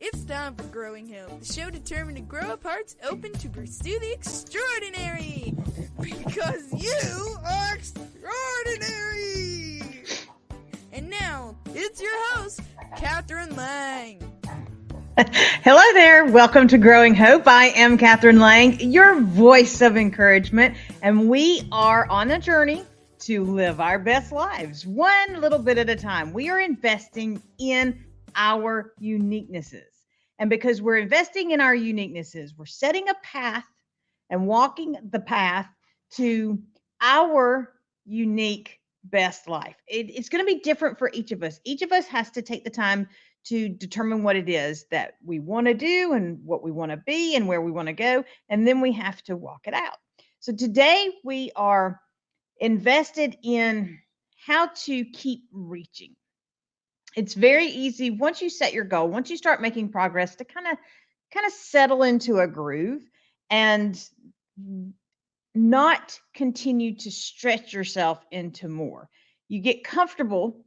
It's time for Growing Hope, the show determined to grow up hearts open to pursue the extraordinary. Because you are extraordinary! And now, it's your host, Kathryn Lang. Hello there. Welcome to Growing Hope. I am Kathryn Lang, your voice of encouragement, and we are on a journey to live our best lives, one little bit at a time. We are investing in our uniquenesses. And because we're investing in our uniquenesses, we're setting a path and walking the path to our unique best life. It's going to be different for each of us. Each of us has to take the time to determine what it is that we want to do and what we want to be and where we want to go. And then we have to walk it out. So today we are invested in how to keep reaching. It's very easy once you set your goal, once you start making progress, to kind of settle into a groove and not continue to stretch yourself into more. You get comfortable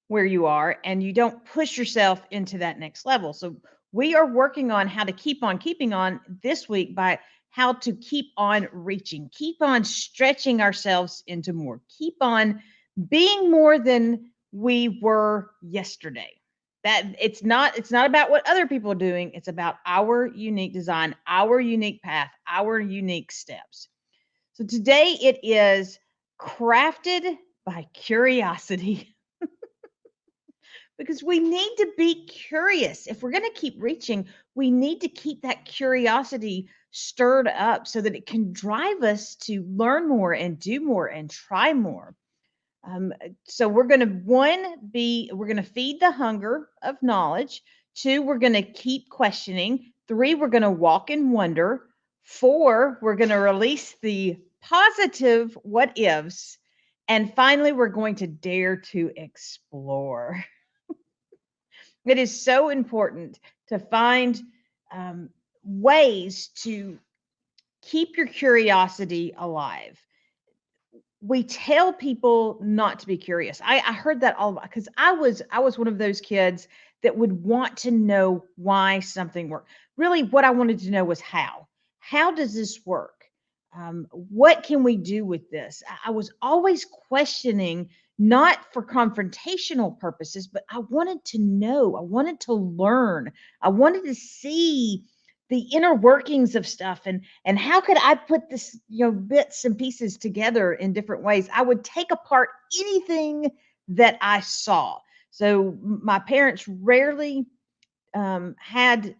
where you are and you don't push yourself into that next level. So we are working on how to keep on keeping on this week by how to keep on reaching, keep on stretching ourselves into more, keep on being more than we were yesterday. That it's not about what other people are doing. It's about our unique design, our unique path, our unique steps. So today it is crafted by curiosity. Because we need to be curious. If we're going to keep reaching, we need to keep that curiosity stirred up so that it can drive us to learn more and do more and try more. So we're going to, we're going to feed the hunger of knowledge. 2, we're going to keep questioning. 3, we're going to walk in wonder. 4, we're going to release the positive what ifs. And finally, we're going to dare to explore. It is so important to find ways to keep your curiosity alive. We tell people not to be curious. I heard that all because I was one of those kids that would want to know why something worked. Really, what I wanted to know was how. How does this work? What can we do with this? I was always questioning, not for confrontational purposes, but I wanted to know. I wanted to learn. I wanted to see the inner workings of stuff and how could I put this, bits and pieces together in different ways. I would take apart anything that I saw. So my parents rarely had,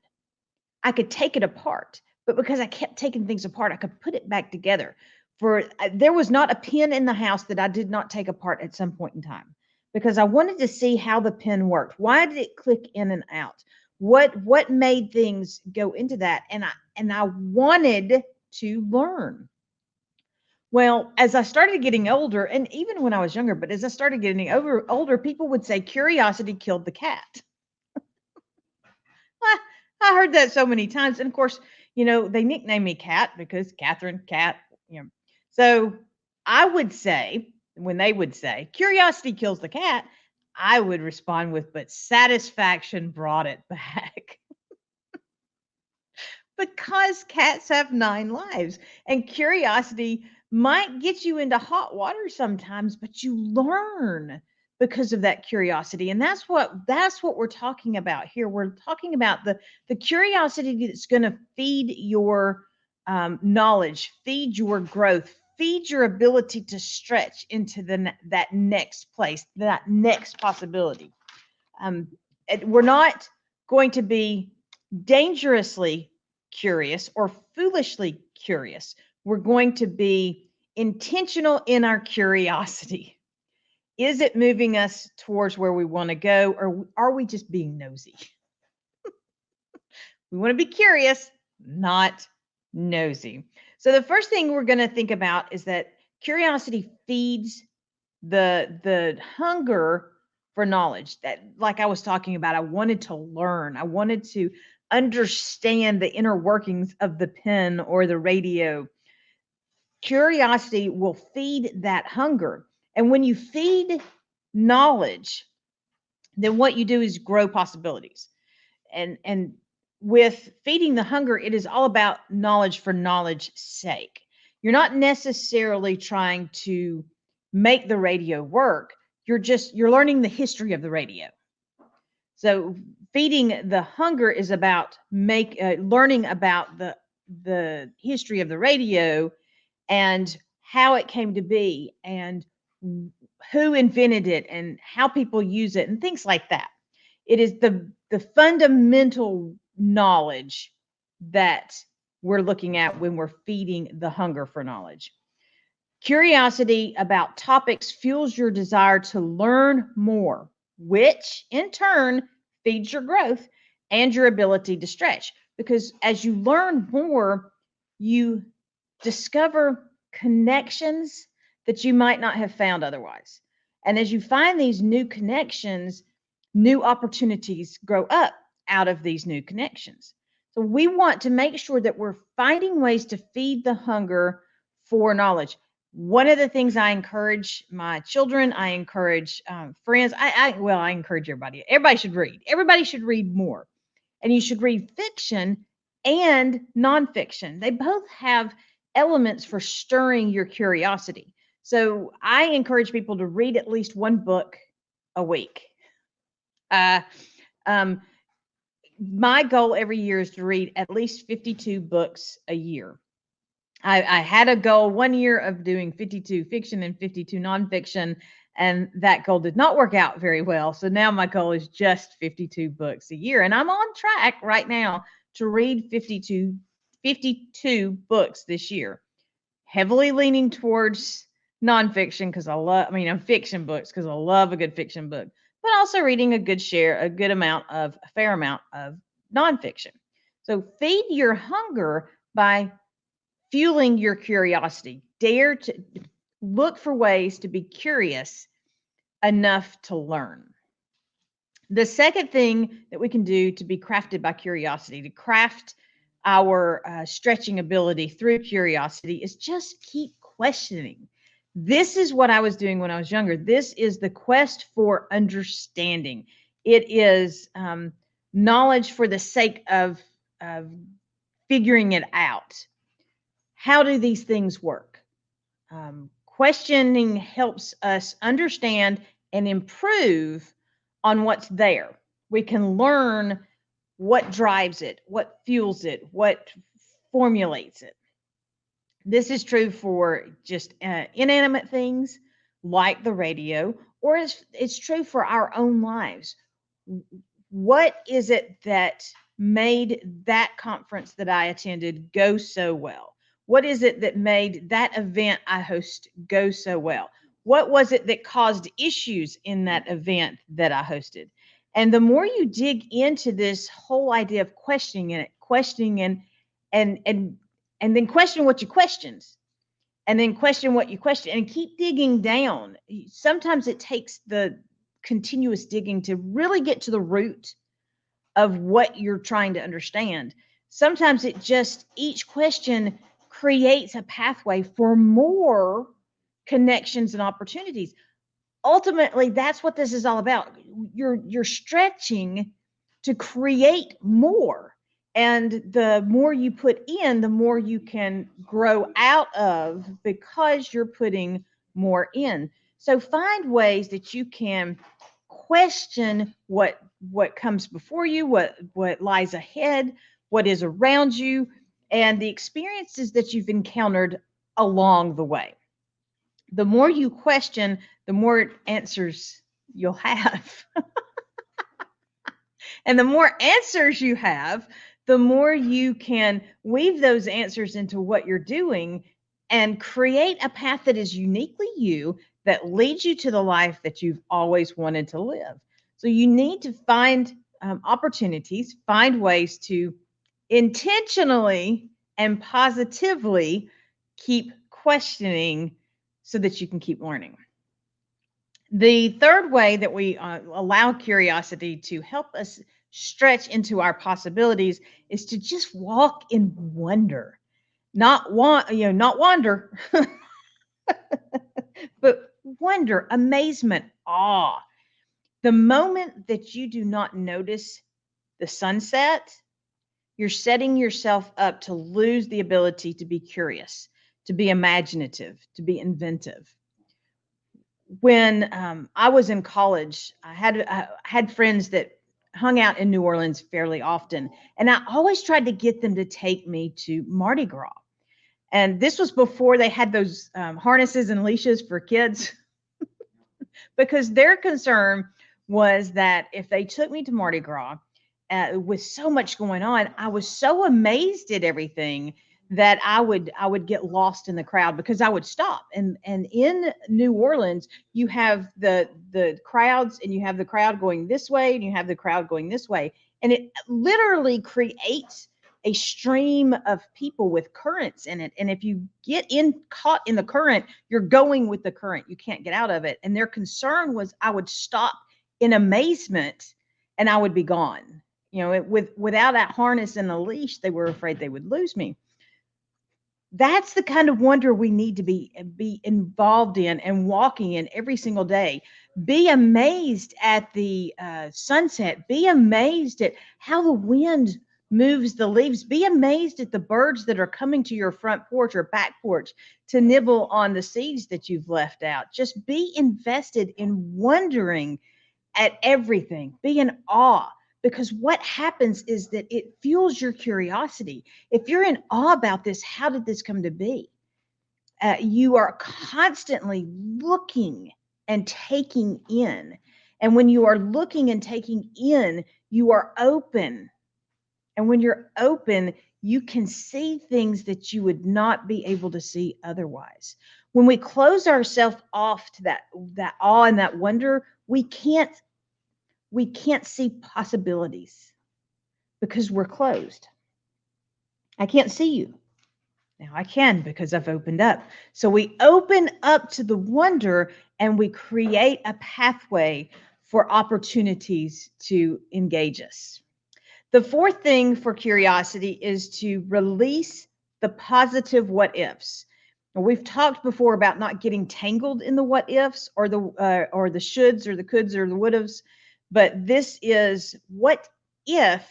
I could take it apart, but because I kept taking things apart, I could put it back together. There was not a pen in the house that I did not take apart at some point in time because I wanted to see how the pen worked. Why did it click in and out? What made things go into that? And I wanted to learn. Well, as I started getting older, and even when I was younger, but as I started getting older, people would say curiosity killed the cat. I heard that so many times. And of course, they nicknamed me Cat because Kathryn, Cat, So I would say, when they would say curiosity kills the cat, I would respond with, but satisfaction brought it back. Because cats have 9 lives and curiosity might get you into hot water sometimes, but you learn because of that curiosity. And that's what we're talking about here. We're talking about the curiosity that's going to feed your knowledge, feed your growth, feed your ability to stretch into that next place, that next possibility. We're not going to be dangerously curious or foolishly curious. We're going to be intentional in our curiosity. Is it moving us towards where we want to go, or are we just being nosy? We want to be curious, not nosy. So the first thing we're going to think about is that curiosity feeds the hunger for knowledge. That, like I was talking about, I wanted to learn. I wanted to understand the inner workings of the pen or the radio. Curiosity will feed that hunger. And when you feed knowledge, then what you do is grow possibilities. And with feeding the hunger, it is all about knowledge for knowledge's sake. You're not necessarily trying to make the radio work. You're learning the history of the radio. So feeding the hunger is about learning about the history of the radio and how it came to be and who invented it and how people use it and things like that. It is the fundamental knowledge that we're looking at when we're feeding the hunger for knowledge. Curiosity about topics fuels your desire to learn more, which in turn feeds your growth and your ability to stretch. Because as you learn more, you discover connections that you might not have found otherwise. And as you find these new connections, new opportunities grow up out of these new connections. So we want to make sure that we're finding ways to feed the hunger for knowledge. One of the things I encourage my children, I encourage friends, I encourage everybody. Everybody should read. Everybody should read more. And you should read fiction and nonfiction. They both have elements for stirring your curiosity. So I encourage people to read at least one book a week. Uh, um, my goal every year is to read at least 52 books a year. I had a goal one year of doing 52 fiction and 52 nonfiction, and that goal did not work out very well. So now my goal is just 52 books a year. And I'm on track right now to read 52 books this year, heavily leaning towards nonfiction because fiction books because I love a good fiction book, but also reading a fair amount of nonfiction. So feed your hunger by fueling your curiosity. Dare to look for ways to be curious enough to learn. The second thing that we can do to be crafted by curiosity, to craft our stretching ability through curiosity, is just keep questioning. This is what I was doing when I was younger. This is the quest for understanding. It is knowledge for the sake of figuring it out. How do these things work? Questioning helps us understand and improve on what's there. We can learn what drives it, what fuels it, what formulates it. This is true for just inanimate things like the radio, or it's true for our own lives. What is it that made that conference that I attended go so well? What is it that made that event I host go so well? What was it that caused issues in that event that I hosted? And the more you dig into this whole idea of questioning and then question what you questions, and then question what you question, and keep digging down. Sometimes it takes the continuous digging to really get to the root of what you're trying to understand. Sometimes each question creates a pathway for more connections and opportunities. Ultimately, that's what this is all about. You're stretching to create more. And the more you put in, the more you can grow out of because you're putting more in. So find ways that you can question what comes before you, what lies ahead, what is around you, and the experiences that you've encountered along the way. The more you question, the more answers you'll have. And the more answers you have, the more you can weave those answers into what you're doing and create a path that is uniquely you, that leads you to the life that you've always wanted to live. So you need to find opportunities, find ways to intentionally and positively keep questioning so that you can keep learning. The third way that we allow curiosity to help us stretch into our possibilities is to just walk in wonder, not wander, but wonder, amazement, awe. The moment that you do not notice the sunset, you're setting yourself up to lose the ability to be curious, to be imaginative, to be inventive. When I was in college, I had friends that hung out in New Orleans fairly often, and I always tried to get them to take me to Mardi Gras. And this was before they had those harnesses and leashes for kids, because their concern was that if they took me to Mardi Gras, with so much going on, I was so amazed at everything that I would get lost in the crowd because I would stop. And in New Orleans, you have the crowds, and you have the crowd going this way, and you have the crowd going this way, and it literally creates a stream of people with currents in it. And if you get in caught in the current, you're going with the current. You can't get out of it. And their concern was I would stop in amazement and I would be gone. Without that harness and the leash, they were afraid they would lose me. That's the kind of wonder we need to be involved in and walking in every single day. Be amazed at the sunset. Be amazed at how the wind moves the leaves. Be amazed at the birds that are coming to your front porch or back porch to nibble on the seeds that you've left out. Just be invested in wondering at everything. Be in awe, because what happens is that it fuels your curiosity. If you're in awe about this, how did this come to be? You are constantly looking and taking in. And when you are looking and taking in, you are open. And when you're open, you can see things that you would not be able to see otherwise. When we close ourselves off to that awe and that wonder, we can't see possibilities because we're closed. I can't see you. Now I can, because I've opened up. So we open up to the wonder, and we create a pathway for opportunities to engage us. The fourth thing for curiosity is to release the positive what ifs. We've talked before about not getting tangled in the what ifs or the shoulds or the coulds or the would haves, but this is what if.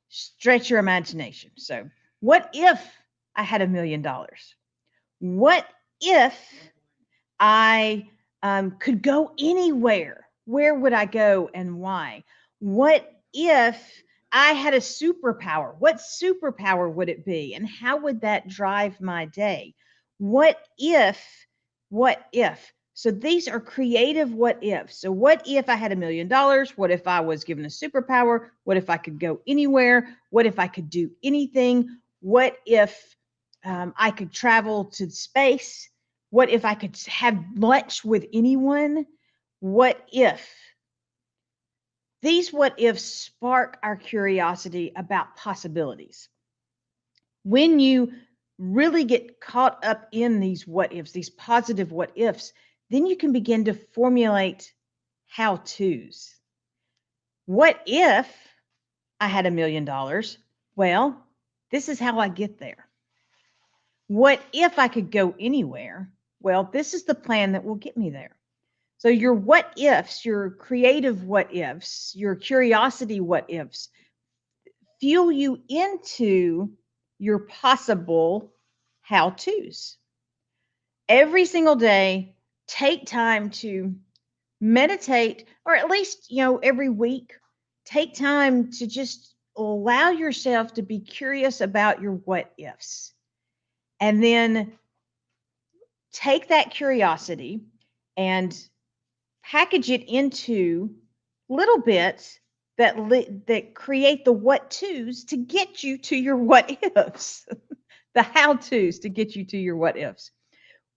Stretch your imagination. So, what if I had $1 million? What if I could go anywhere? Where would I go and why? What if I had a superpower? What superpower would it be? And how would that drive my day? What if? What if? So these are creative what ifs. So what if I had $1 million? What if I was given a superpower? What if I could go anywhere? What if I could do anything? What if I could travel to space? What if I could have lunch with anyone? What if? These what ifs spark our curiosity about possibilities. When you really get caught up in these what ifs, these positive what ifs, then you can begin to formulate how to's. What if I had $1 million? Well, this is how I get there. What if I could go anywhere? Well, this is the plan that will get me there. So your what ifs, your creative what ifs, your curiosity what ifs fuel you into your possible how to's. Every single day, take time to meditate, or at least, every week, take time to just allow yourself to be curious about your what ifs. And then take that curiosity and package it into little bits that create the what to's to get you to your what ifs, the how to's to get you to your what ifs.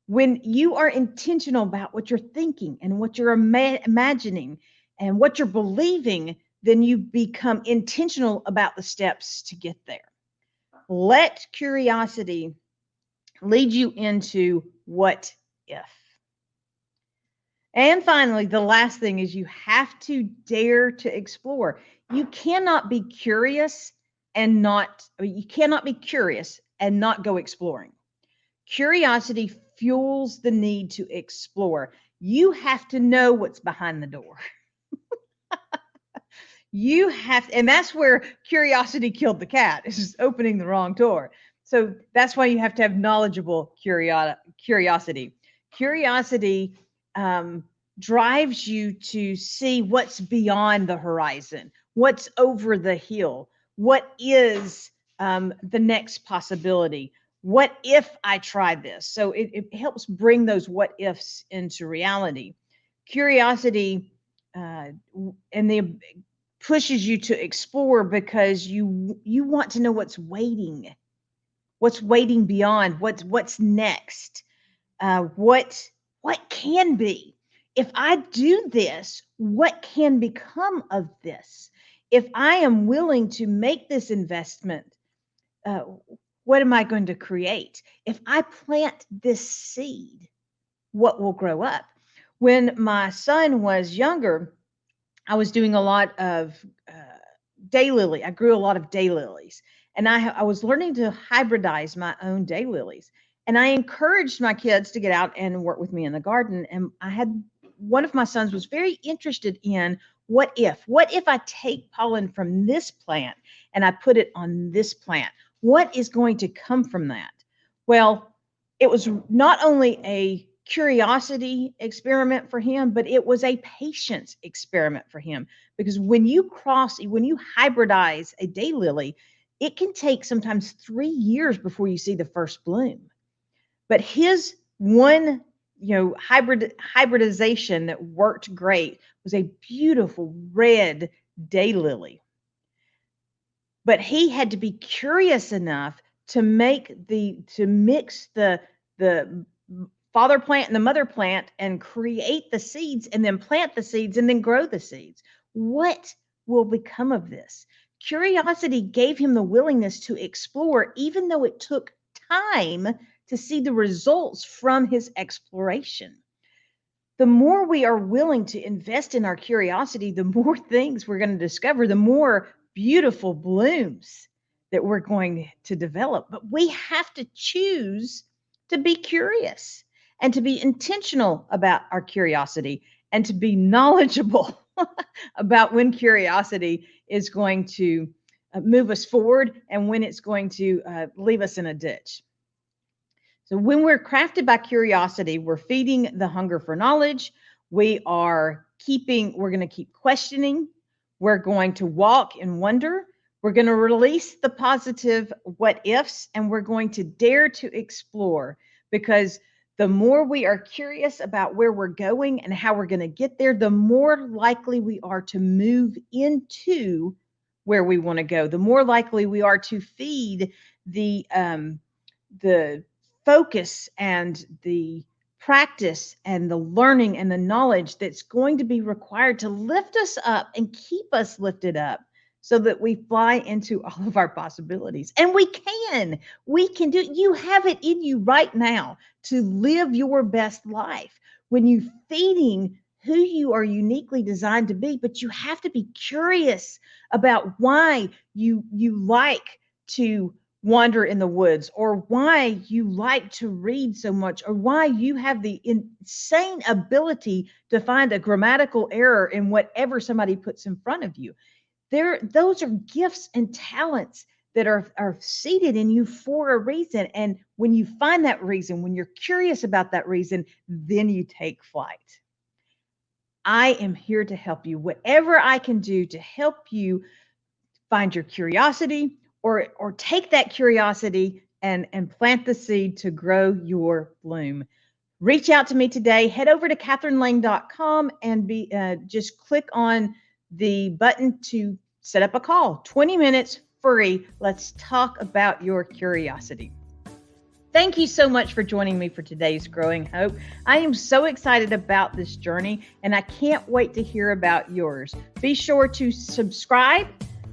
When you are intentional about what you're thinking and what you're imagining and what you're believing, then you become intentional about the steps to get there. Let curiosity lead you into what if. And finally, the last thing is you have to dare to explore. You cannot be curious and not go exploring. Curiosity fuels the need to explore. You have to know what's behind the door. You have, and that's where curiosity killed the cat, is just opening the wrong door. So that's why you have to have knowledgeable curiosity. Curiosity drives you to see what's beyond the horizon, what's over the hill, what is the next possibility. What if I tried this? So it helps bring those what ifs into reality. Curiosity pushes you to explore because you want to know what's waiting beyond, what's next, what can be. If I do this, what can become of this? If I am willing to make this investment, what am I going to create? If I plant this seed, what will grow up? When my son was younger, I was doing a lot of daylily. I grew a lot of daylilies, and I was learning to hybridize my own daylilies. And I encouraged my kids to get out and work with me in the garden. And I had one of my sons was very interested in what if I take pollen from this plant and I put it on this plant? What is going to come from that? Well, it was not only a curiosity experiment for him, but it was a patience experiment for him, because when you hybridize a daylily, it can take sometimes 3 years before you see the first bloom. But his one, hybridization that worked great was a beautiful red daylily. But he had to be curious enough to mix the father plant and the mother plant and create the seeds, and then plant the seeds and then grow the seeds. What will become of this? Curiosity gave him the willingness to explore, even though it took time to see the results from his exploration. The more we are willing to invest in our curiosity, the more things we're going to discover, the more beautiful blooms that we're going to develop. But we have to choose to be curious and to be intentional about our curiosity and to be knowledgeable about when curiosity is going to move us forward and when it's going to leave us in a ditch. So when we're crafted by curiosity, we're feeding the hunger for knowledge. We're going to keep questioning. We're going to walk in wonder. We're going to release the positive what ifs, and we're going to dare to explore, because the more we are curious about where we're going and how we're going to get there, the more likely we are to move into where we want to go. The more likely we are to feed the focus and the practice and the learning and the knowledge that's going to be required to lift us up and keep us lifted up, so that we fly into all of our possibilities. And we can do it. You have it in you right now to live your best life when you're feeding who you are uniquely designed to be. But you have to be curious about why you like to wander in the woods, or why you like to read so much, or why you have the insane ability to find a grammatical error in whatever somebody puts in front of you. Those are gifts and talents that are seated in you for a reason. And when you find that reason, when you're curious about that reason, then you take flight. I am here to help you. Whatever I can do to help you find your curiosity, or take that curiosity and plant the seed to grow your bloom. Reach out to me today. Head over to KathrynLang.com and just click on the button to set up a call. 20 minutes free. Let's talk about your curiosity. Thank you so much for joining me for today's Growing Hope. I am so excited about this journey, and I can't wait to hear about yours. Be sure to subscribe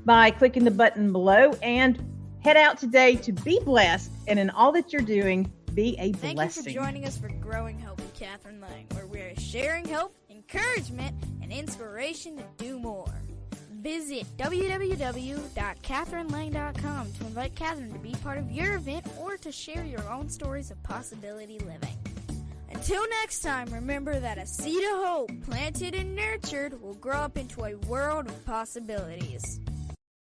by clicking the button below, and head out today to be blessed, and in all that you're doing, be a blessing. Thank you for joining us for Growing Hope with Kathryn Lang, where we're sharing hope, encouragement, and inspiration to do more. Visit www.kathrynlang.com to invite Kathryn to be part of your event or to share your own stories of possibility living. Till next time, remember that a seed of hope planted and nurtured will grow up into a world of possibilities.